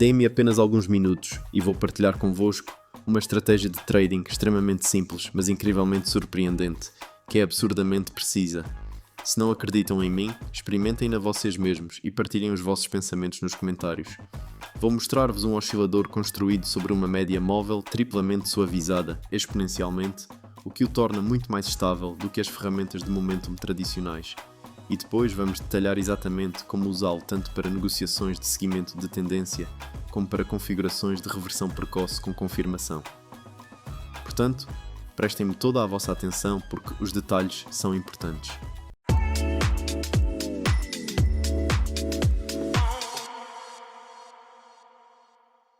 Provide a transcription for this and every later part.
Deem-me apenas alguns minutos e vou partilhar convosco uma estratégia de trading extremamente simples, mas incrivelmente surpreendente, que é absurdamente precisa. Se não acreditam em mim, experimentem-na vocês mesmos e partilhem os vossos pensamentos nos comentários. Vou mostrar-vos um oscilador construído sobre uma média móvel triplamente suavizada, exponencialmente, o que o torna muito mais estável do que as ferramentas de momentum tradicionais. E depois vamos detalhar exatamente como usá-lo tanto para negociações de seguimento de tendência, como para configurações de reversão precoce com confirmação. Portanto, prestem-me toda a vossa atenção porque os detalhes são importantes.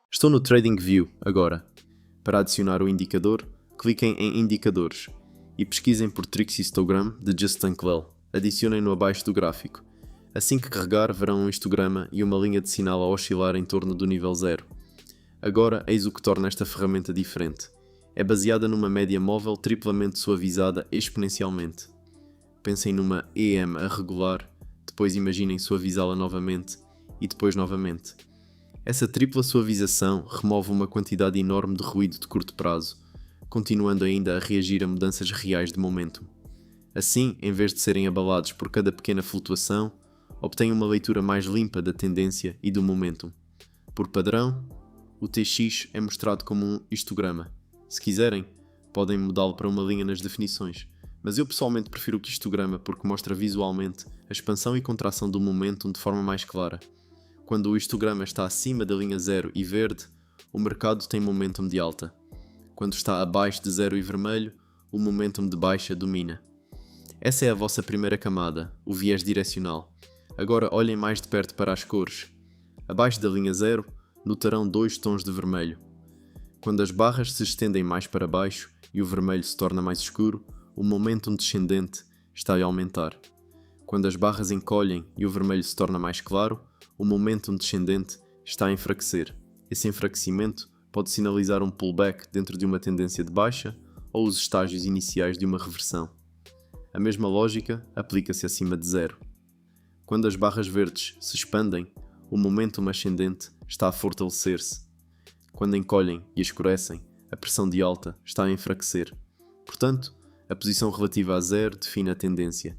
Estou no TradingView agora. Para adicionar o indicador, cliquem em Indicadores e pesquisem por Trix Histogram de Justin Clell. Adicionem-no abaixo do gráfico. Assim que carregar, verão um histograma e uma linha de sinal a oscilar em torno do nível 0. Agora, eis o que torna esta ferramenta diferente. É baseada numa média móvel triplamente suavizada exponencialmente. Pensem numa EM a regular, depois imaginem suavizá-la novamente e depois novamente. Essa tripla suavização remove uma quantidade enorme de ruído de curto prazo, continuando ainda a reagir a mudanças reais de momentum. Assim, em vez de serem abalados por cada pequena flutuação, obtêm uma leitura mais limpa da tendência e do momentum. Por padrão, o TX é mostrado como um histograma. Se quiserem, podem mudá-lo para uma linha nas definições, mas eu pessoalmente prefiro o histograma porque mostra visualmente a expansão e contração do momentum de forma mais clara. Quando o histograma está acima da linha 0 e verde, o mercado tem momentum de alta. Quando está abaixo de 0 e vermelho, o momentum de baixa domina. Essa é a vossa primeira camada, o viés direcional. Agora olhem mais de perto para as cores. Abaixo da linha 0, notarão 2 tons de vermelho. Quando as barras se estendem mais para baixo e o vermelho se torna mais escuro, o momentum descendente está a aumentar. Quando as barras encolhem e o vermelho se torna mais claro, o momentum descendente está a enfraquecer. Esse enfraquecimento pode sinalizar um pullback dentro de uma tendência de baixa ou os estágios iniciais de uma reversão. A mesma lógica aplica-se acima de 0. Quando as barras verdes se expandem, o momentum ascendente está a fortalecer-se. Quando encolhem e escurecem, a pressão de alta está a enfraquecer. Portanto, a posição relativa a 0 define a tendência.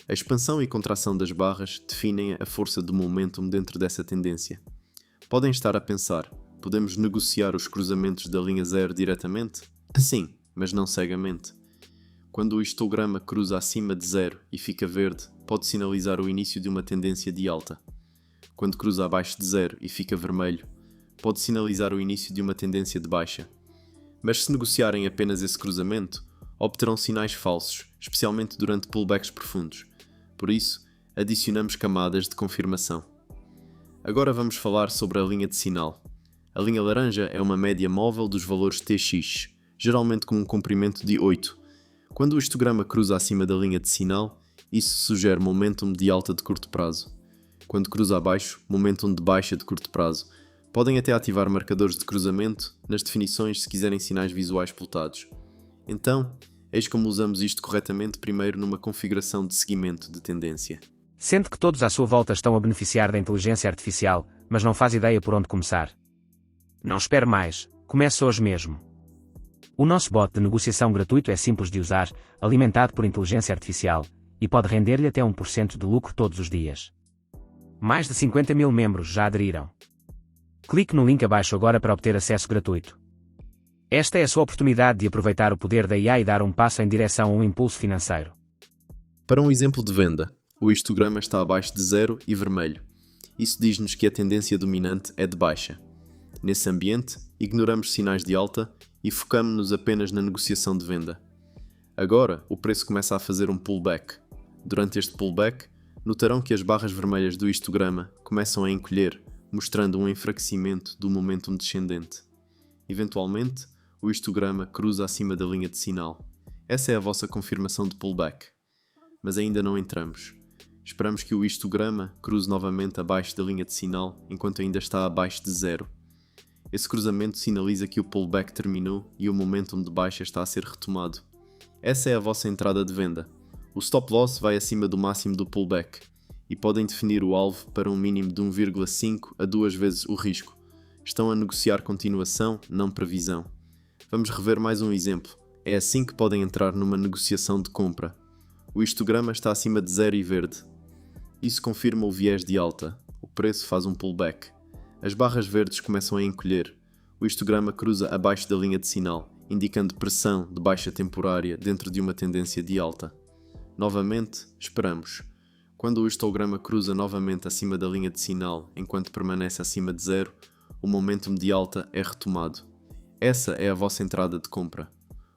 A expansão e contração das barras definem a força do momentum dentro dessa tendência. Podem estar a pensar, podemos negociar os cruzamentos da linha 0 diretamente? Sim, mas não cegamente. Quando o histograma cruza acima de 0 e fica verde, pode sinalizar o início de uma tendência de alta. Quando cruza abaixo de 0 e fica vermelho, pode sinalizar o início de uma tendência de baixa. Mas se negociarem apenas esse cruzamento, obterão sinais falsos, especialmente durante pullbacks profundos. Por isso, adicionamos camadas de confirmação. Agora vamos falar sobre a linha de sinal. A linha laranja é uma média móvel dos valores TX, geralmente com um comprimento de 8. Quando o histograma cruza acima da linha de sinal, isso sugere momentum de alta de curto prazo. Quando cruza abaixo, momentum de baixa de curto prazo. Podem até ativar marcadores de cruzamento nas definições se quiserem sinais visuais plotados. Então, eis como usamos isto corretamente primeiro numa configuração de seguimento de tendência. Sente que todos à sua volta estão a beneficiar da inteligência artificial, mas não faz ideia por onde começar? Não espere mais, comece hoje mesmo. O nosso bot de negociação gratuito é simples de usar, alimentado por inteligência artificial, e pode render-lhe até 1% de lucro todos os dias. Mais de 50 mil membros já aderiram. Clique no link abaixo agora para obter acesso gratuito. Esta é a sua oportunidade de aproveitar o poder da IA e dar um passo em direção a um impulso financeiro. Para um exemplo de venda, o histograma está abaixo de 0 e vermelho. Isso diz-nos que a tendência dominante é de baixa. Nesse ambiente, ignoramos sinais de alta e focamos-nos apenas na negociação de venda. Agora, o preço começa a fazer um pullback. Durante este pullback, notarão que as barras vermelhas do histograma começam a encolher, mostrando um enfraquecimento do momentum descendente. Eventualmente, o histograma cruza acima da linha de sinal. Essa é a vossa confirmação de pullback. Mas ainda não entramos. Esperamos que o histograma cruze novamente abaixo da linha de sinal enquanto ainda está abaixo de 0. Esse cruzamento sinaliza que o pullback terminou e o momentum de baixa está a ser retomado. Essa é a vossa entrada de venda. O stop loss vai acima do máximo do pullback e podem definir o alvo para um mínimo de 1,5 a 2 vezes o risco. Estão a negociar continuação, não previsão. Vamos rever mais um exemplo. É assim que podem entrar numa negociação de compra. O histograma está acima de 0 e verde. Isso confirma o viés de alta. O preço faz um pullback. As barras verdes começam a encolher. O histograma cruza abaixo da linha de sinal, indicando pressão de baixa temporária dentro de uma tendência de alta. Novamente, esperamos. Quando o histograma cruza novamente acima da linha de sinal enquanto permanece acima de 0, o momentum de alta é retomado. Essa é a vossa entrada de compra.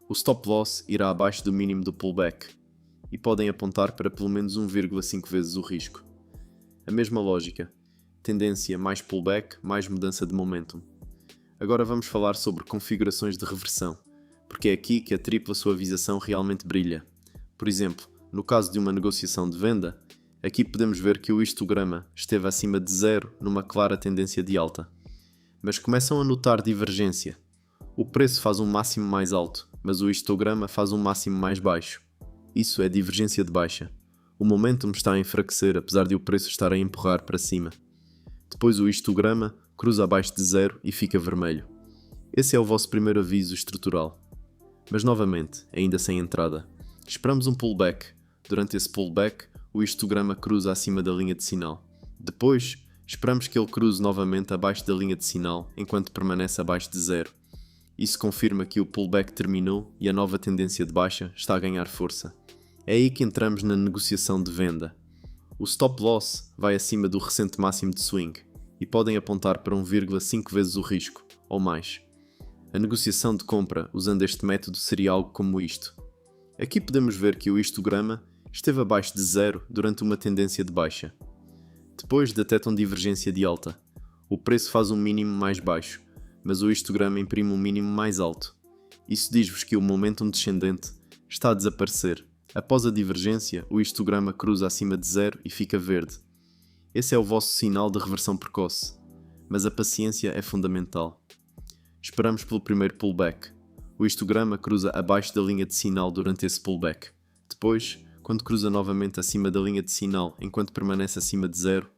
O stop loss irá abaixo do mínimo do pullback e podem apontar para pelo menos 1,5 vezes o risco. A mesma lógica. Tendência mais pullback, mais mudança de momentum. Agora vamos falar sobre configurações de reversão, porque é aqui que a tripla suavização realmente brilha. Por exemplo, no caso de uma negociação de venda, aqui podemos ver que o histograma esteve acima de 0 numa clara tendência de alta. Mas começam a notar divergência. O preço faz um máximo mais alto, mas o histograma faz um máximo mais baixo. Isso é divergência de baixa. O momentum está a enfraquecer apesar de o preço estar a empurrar para cima. Depois o histograma cruza abaixo de 0 e fica vermelho. Esse é o vosso primeiro aviso estrutural. Mas novamente, ainda sem entrada. Esperamos um pullback. Durante esse pullback, o histograma cruza acima da linha de sinal. Depois, esperamos que ele cruze novamente abaixo da linha de sinal enquanto permanece abaixo de 0. Isso confirma que o pullback terminou e a nova tendência de baixa está a ganhar força. É aí que entramos na negociação de venda. O stop loss vai acima do recente máximo de swing e podem apontar para 1,5 vezes o risco, ou mais. A negociação de compra usando este método seria algo como isto. Aqui podemos ver que o histograma esteve abaixo de 0 durante uma tendência de baixa. Depois detectam divergência de alta. O preço faz um mínimo mais baixo, mas o histograma imprime um mínimo mais alto. Isso diz-vos que o momentum descendente está a desaparecer. Após a divergência, o histograma cruza acima de 0 e fica verde. Esse é o vosso sinal de reversão precoce, mas a paciência é fundamental. Esperamos pelo primeiro pullback. O histograma cruza abaixo da linha de sinal durante esse pullback. Depois, quando cruza novamente acima da linha de sinal enquanto permanece acima de 0,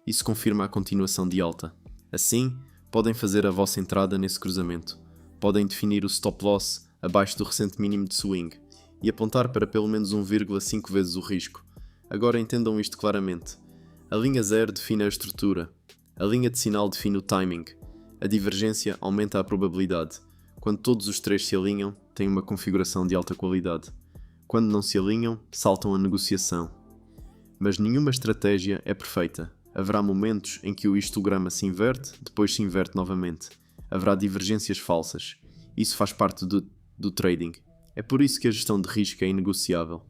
isso confirma a continuação de alta. Assim, podem fazer a vossa entrada nesse cruzamento. Podem definir o stop loss abaixo do recente mínimo de swing e apontar para pelo menos 1,5 vezes o risco. Agora entendam isto claramente. A linha 0 define a estrutura. A linha de sinal define o timing. A divergência aumenta a probabilidade. Quando todos os três se alinham, têm uma configuração de alta qualidade. Quando não se alinham, saltam a negociação. Mas nenhuma estratégia é perfeita. Haverá momentos em que o histograma se inverte, depois se inverte novamente. Haverá divergências falsas. Isso faz parte do trading. É por isso que a gestão de risco é inegociável.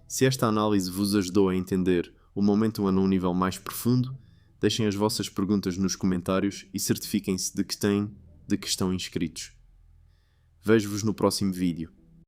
Se esta análise vos ajudou a entender o momentum a num nível mais profundo, deixem as vossas perguntas nos comentários e certifiquem-se de que estão inscritos. Vejo-vos no próximo vídeo.